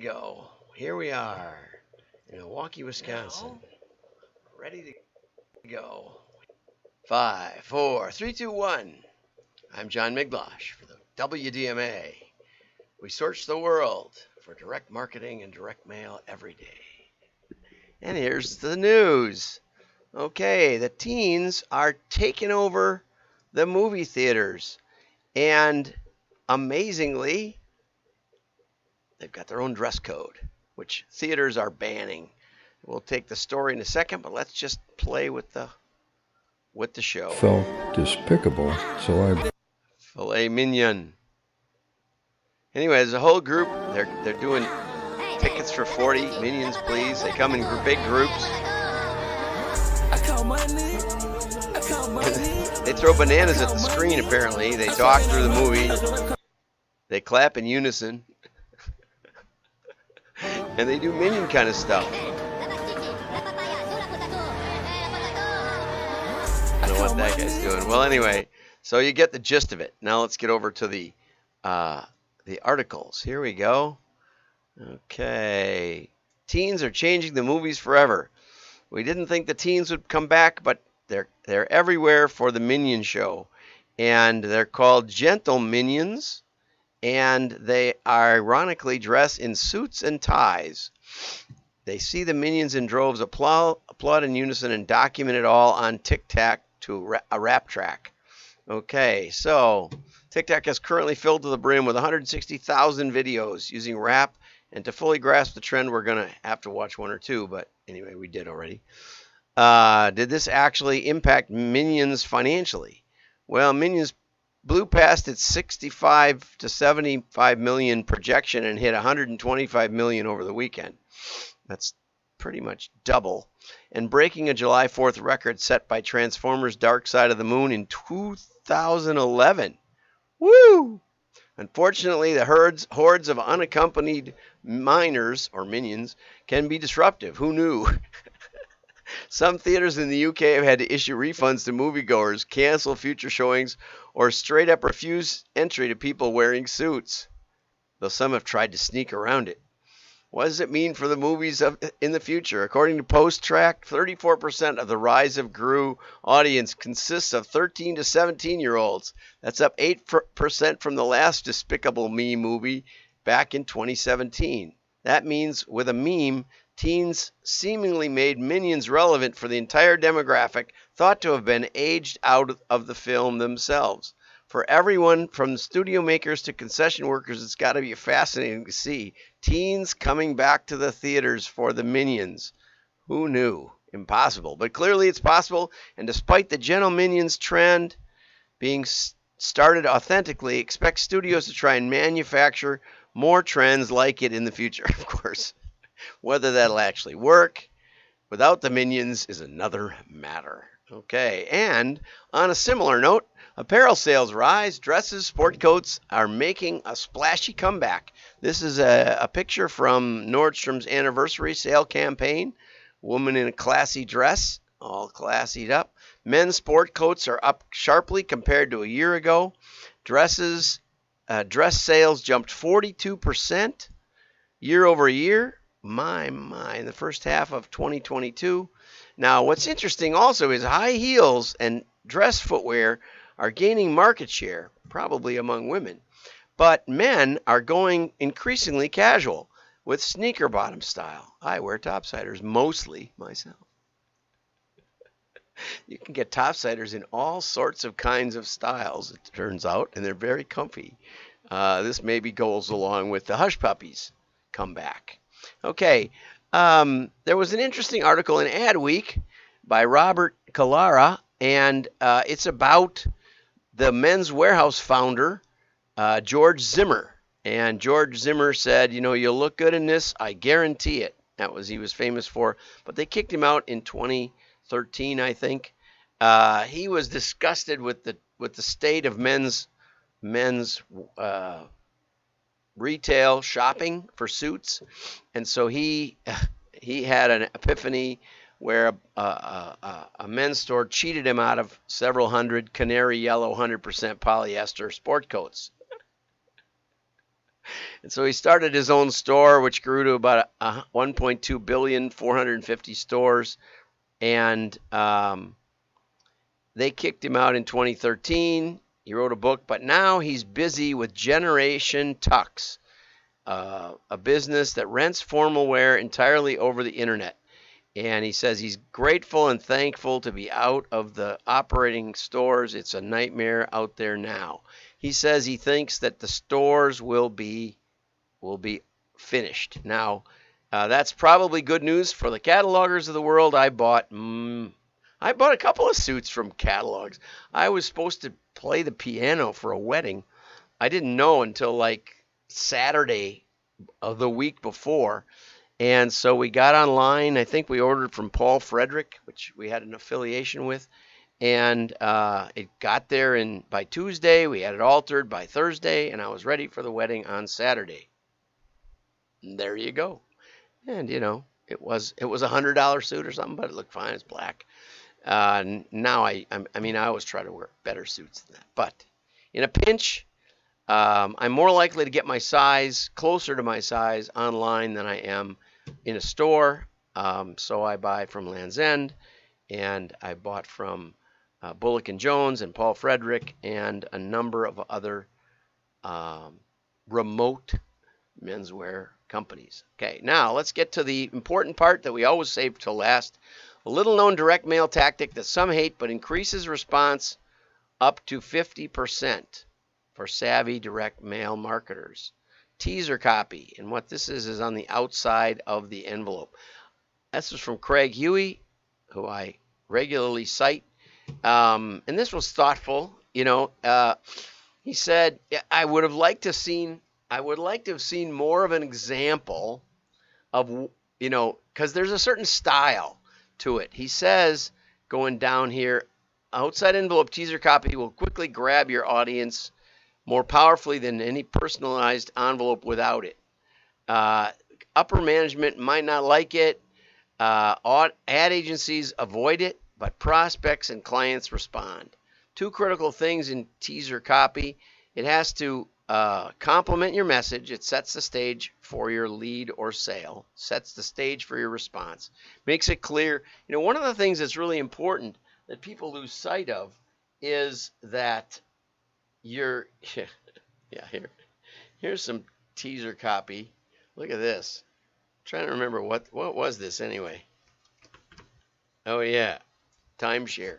Go. Here we are in Milwaukee, Wisconsin. Ready to go. 5, 4, 3, 2, 1. I'm John Miglosh for the WDMA. We search the world for direct marketing and direct mail every day. And here's the news. Okay, the teens are taking over the movie theaters. And amazingly, they've got their own dress code, which theaters are banning. We'll take the story in a second, but let's just play with the show. Felt despicable, so I Filet Minion. Anyway, there's a whole group. They're doing tickets for 40 Minions, please. They come in big groups. They throw bananas at the screen, apparently. They talk through the movie. They clap in unison. And they do Minion kind of stuff. I don't know what that guy's doing. Well, anyway, so you get the gist of it. Now let's get over to the articles. Here we go. Okay. Teens are changing the movies forever. We didn't think the teens would come back, but they're everywhere for the Minion show. And they're called Gentle Minions. And they ironically dress in suits and ties. They see the Minions in droves, applaud in unison, and document it all on TikTok to a rap track. Okay, so TikTok is currently filled to the brim with 160,000 videos using rap, and to fully grasp the trend, we're going to have to watch one or two, but anyway, we did already. Did this actually impact Minions financially? Well, Minions blew past its 65 to 75 million projection and hit 125 million over the weekend. That's pretty much double. And breaking a July 4th record set by Transformers Dark Side of the Moon in 2011. Woo! Unfortunately, the hordes of unaccompanied minors, or minions, can be disruptive. Who knew? Some theaters in the UK have had to issue refunds to moviegoers, cancel future showings, or straight up refuse entry to people wearing suits, though some have tried to sneak around it. What does it mean for the movies in the future? According to PostTrack, 34% of the Rise of Gru audience consists of 13 to 17-year-olds. That's up 8% from the last Despicable Me movie back in 2017. That means with a meme, teens seemingly made Minions relevant for the entire demographic thought to have been aged out of the film themselves. For everyone from studio makers to concession workers, it's got to be fascinating to see teens coming back to the theaters for the Minions. Who knew? Impossible. But clearly it's possible, and despite the Gentle Minions trend being started authentically, expect studios to try and manufacture more trends like it in the future, of course. Whether that'll actually work without the Minions is another matter. Okay, and on a similar note, apparel sales rise. Dresses, sport coats are making a splashy comeback. This is a picture from Nordstrom's anniversary sale campaign. Woman in a classy dress, all classied up. Men's sport coats are up sharply compared to a year ago. Dress sales jumped 42% year over year. My, in the first half of 2022. Now, what's interesting also is high heels and dress footwear are gaining market share, probably among women. But men are going increasingly casual with sneaker bottom style. I wear topsiders mostly myself. You can get topsiders in all sorts of kinds of styles, it turns out, and they're very comfy. This maybe goes along with the Hush Puppies comeback. Okay, there was an interesting article in Adweek by Robert Callara, and it's about the Men's Warehouse founder, George Zimmer. And George Zimmer said, you'll look good in this, I guarantee it. That was he was famous for. But they kicked him out in 2013, I think. He was disgusted with the state of men's retail shopping for suits, and so he had an epiphany where a men's store cheated him out of several hundred canary yellow 100% polyester sport coats. And so he started his own store, which grew to about 1.2 billion, 450 stores, and they kicked him out in 2013. He wrote a book, but now he's busy with Generation Tux, a business that rents formal wear entirely over the internet. And he says he's grateful and thankful to be out of the operating stores. It's a nightmare out there now. He says he thinks that the stores will be finished. Now, that's probably good news for the catalogers of the world. I bought a couple of suits from catalogs. I was supposed to play the piano for a wedding. I didn't know until like Saturday of the week before. And so we got online. I think we ordered from Paul Frederick, which we had an affiliation with. And it got there by Tuesday. We had it altered by Thursday, and I was ready for the wedding on Saturday. And there you go. And it was $100 suit or something, but it looked fine. It's black. Now I always try to wear better suits than that. But in a pinch, I'm more likely to get my size closer to my size online than I am in a store. So I buy from Land's End, and I bought from Bullock & Jones and Paul Frederick and a number of other remote menswear companies. Okay, now let's get to the important part that we always save till last. A little-known direct mail tactic that some hate but increases response up to 50% for savvy direct mail marketers. Teaser copy, and what this is on the outside of the envelope. This was from Craig Huey, who I regularly cite, and this was thoughtful. He said, I would like to have seen more of an example of, because there's a certain style to it. He says, going down here, outside envelope teaser copy will quickly grab your audience more powerfully than any personalized envelope without it. Upper management might not like it. Ad agencies avoid it, but prospects and clients respond. Two critical things in teaser copy. It has to complement your message. It sets the stage for your lead or sale, sets the stage for your response, makes it clear. One of the things that's really important that people lose sight of is that here's some teaser copy. Look at this. I'm trying to remember what was this anyway. Oh yeah, timeshare.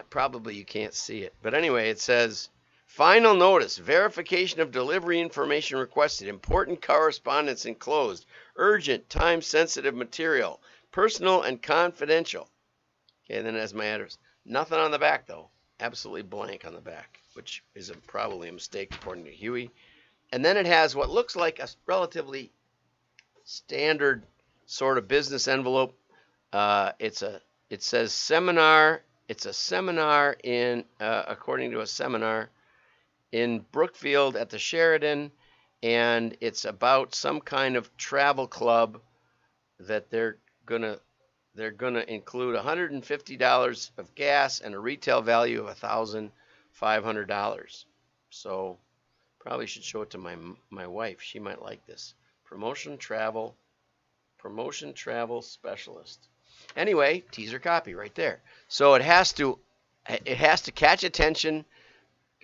Probably you can't see it, but anyway, it says, final notice, verification of delivery information requested, important correspondence enclosed, urgent, time-sensitive material, personal and confidential. Okay, then it has my address. Nothing on the back, though. Absolutely blank on the back, which is probably a mistake according to Huey. And then it has what looks like a relatively standard sort of business envelope. It says seminar. It's a seminar according to a seminar in Brookfield at the Sheridan, and it's about some kind of travel club that they're gonna include $150 of gas and a retail value of $1,500. So probably should show it to my wife. She might like this. Promotion travel specialist. Anyway, teaser copy right there. So it has to catch attention,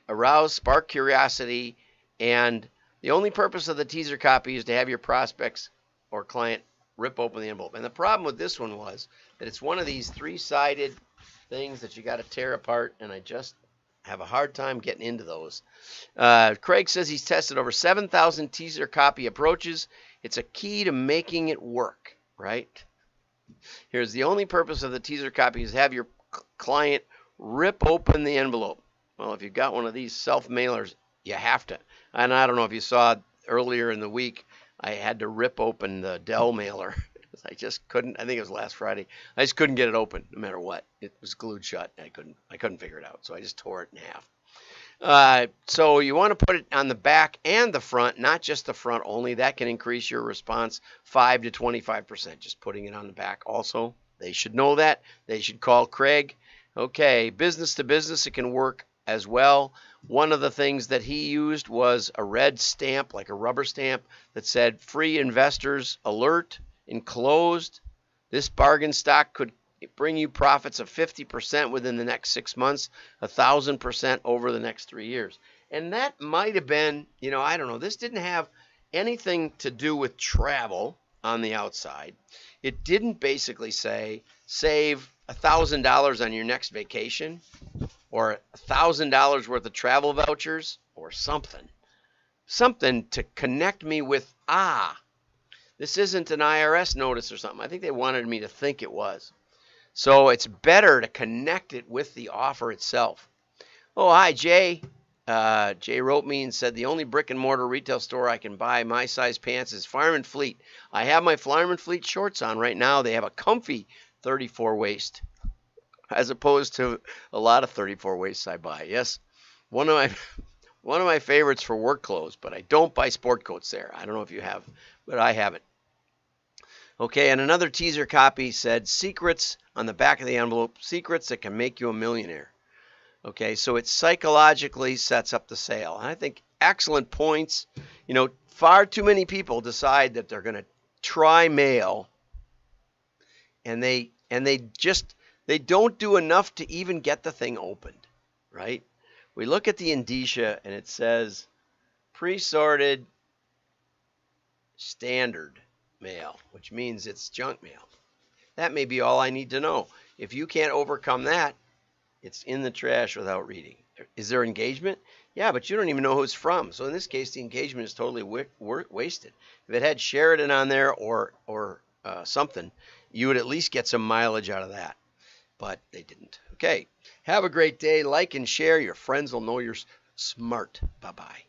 arouse, spark curiosity, and the only purpose of the teaser copy is to have your prospects or client rip open the envelope. And the problem with this one was that it's one of these three-sided things that you got to tear apart, and I just have a hard time getting into those. Craig says he's tested over 7,000 teaser copy approaches. It's a key to making it work, right? Here's the only purpose of the teaser copy is have your client rip open the envelope. Well, if you've got one of these self-mailers, you have to. And I don't know if you saw earlier in the week, I had to rip open the Dell mailer. I just couldn't. I think it was last Friday. I just couldn't get it open, no matter what. It was glued shut. I couldn't figure it out, so I just tore it in half. So you want to put it on the back and the front, not just the front only. That can increase your response 5 to 25%. Just putting it on the back. Also, they should know that. They should call Craig. Okay, business to business, it can work as well. One of the things that he used was a red stamp, like a rubber stamp, that said free investors alert, enclosed. This bargain stock could bring you profits of 50% within the next 6 months, 1,000% over the next 3 years. And that might have been, I don't know, this didn't have anything to do with travel on the outside. It didn't basically say save $1,000 on your next vacation or $1,000 worth of travel vouchers or something to connect me with, this isn't an IRS notice or something. I think they wanted me to think it was. So it's better to connect it with the offer itself. Oh, hi, Jay. Jay wrote me and said, the only brick and mortar retail store I can buy my size pants is Fireman Fleet. I have my Fireman Fleet shorts on right now. They have a comfy 34 waist as opposed to a lot of 34 waists I buy. Yes, one of my favorites for work clothes, but I don't buy sport coats there. I don't know if you have, but I haven't. Okay, and another teaser copy said secrets on the back of the envelope, secrets that can make you a millionaire. Okay, so it psychologically sets up the sale. And I think excellent points. Far too many people decide that they're going to try mail, and they don't do enough to even get the thing opened, right? We look at the indicia and it says pre-sorted standard mail, which means it's junk mail. That may be all I need to know. If you can't overcome that, it's in the trash without reading. Is there engagement? Yeah, but you don't even know who it's from. So in this case, the engagement is totally wasted. If it had Sheridan on there or something, you would at least get some mileage out of that. But they didn't. Okay, have a great day. Like and share. Your friends will know you're smart. Bye-bye.